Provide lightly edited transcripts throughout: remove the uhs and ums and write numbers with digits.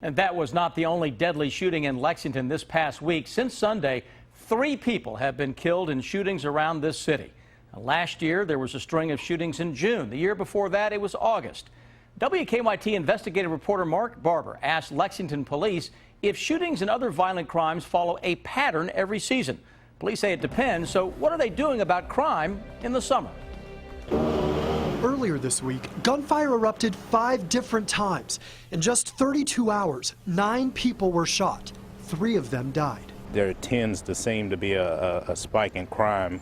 And that was not the only deadly shooting in Lexington this past week. Since Sunday, 3 people have been killed in shootings around this city. Now, last year, there was a string of shootings in June. The year before that, it was August. WKYT investigative reporter Mark Barber asked Lexington police if shootings and other violent crimes follow a pattern every season. Police say it depends, so what are they doing about crime in the summer? Earlier this week, gunfire erupted 5 different times. In just 32 hours, 9 people were shot. 3 of them died. There tends to seem to be a spike in crime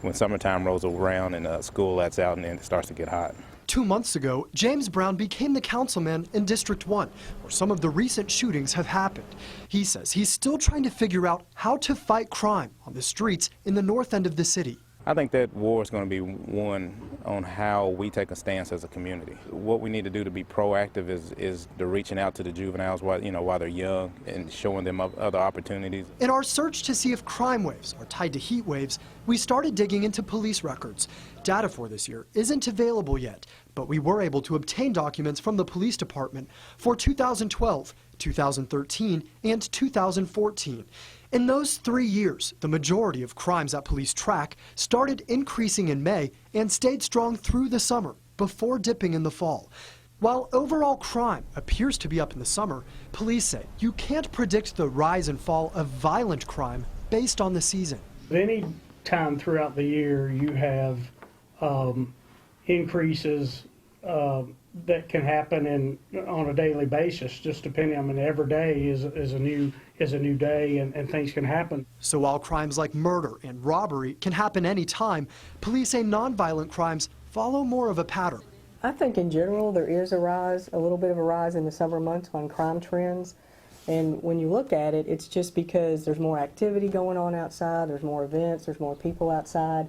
when summertime rolls around and school lets out and then it starts to get hot. 2 months ago, James Brown became the councilman in District 1, where some of the recent shootings have happened. He says he's still trying to figure out how to fight crime on the streets in the north end of the city. I think that war is going to be won on how we take a stance as a community. What we need to do to be proactive is the reaching out to the juveniles while they're young and showing them other opportunities. In our search to see if crime waves are tied to heat waves, we started digging into police records. Data for this year isn't available yet, but we were able to obtain documents from the police department for 2012, 2013, and 2014. In those 3 years, the majority of crimes that police track started increasing in May and stayed strong through the summer before dipping in the fall. While overall crime appears to be up in the summer, police say you can't predict the rise and fall of violent crime based on the season. Any time throughout the year you have increases that can happen on a daily basis, just depending. I mean, every day is a new day, and things can happen. So while crimes like murder and robbery can happen any time, police say nonviolent crimes follow more of a pattern. I think in general there is a little bit of a rise in the summer months on crime trends. And when you look at it, it's just because there's more activity going on outside, there's more events, there's more people outside.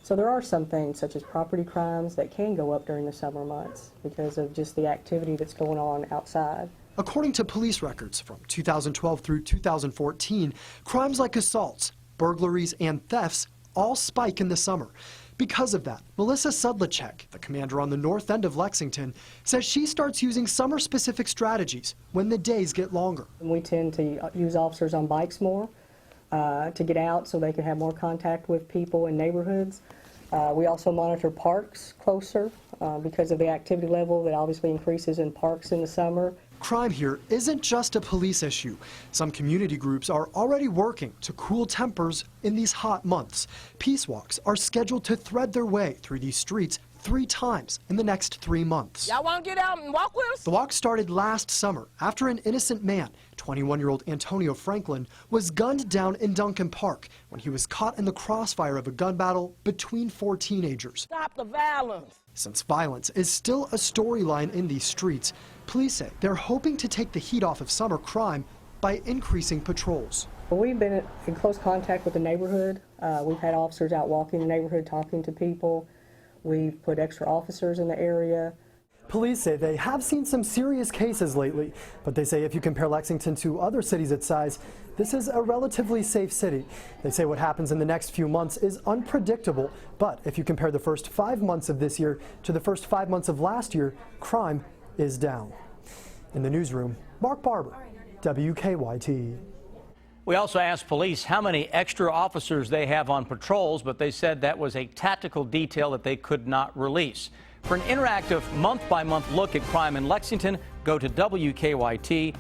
So there are some things, such as property crimes, that can go up during the summer months because of just the activity that's going on outside. According to police records from 2012 through 2014, crimes like assaults, burglaries, and thefts all spike in the summer. Because of that, Melissa Sudlicek, the commander on the north end of Lexington, says she starts using summer-specific strategies when the days get longer. We tend to use officers on bikes more to get out so they can have more contact with people in neighborhoods. We also monitor parks closer because of the activity level that obviously increases in parks in the summer. Crime here isn't just a police issue. Some community groups are already working to cool tempers in these hot months. Peace walks are scheduled to thread their way through these streets 3 times in the next 3 months. Y'all want to get out and walk with us? The walk started last summer after an innocent man, 21-year-old Antonio Franklin, was gunned down in Duncan Park when he was caught in the crossfire of a gun battle between 4 teenagers. Stop the violence. Since violence is still a storyline in these streets, police say they're hoping to take the heat off of summer crime by increasing patrols. We've been in close contact with the neighborhood. We've had officers out walking the neighborhood, talking to people. We've put extra officers in the area. Police say they have seen some serious cases lately, but they say if you compare Lexington to other cities its size, this is a relatively safe city. They say what happens in the next few months is unpredictable, but if you compare the first 5 months of this year to the first 5 months of last year, crime is down. In the newsroom, Mark Barber, WKYT. We also asked police how many extra officers they have on patrols, but they said that was a tactical detail that they could not release. For an interactive month-by-month look at crime in Lexington, go to WKYT.com.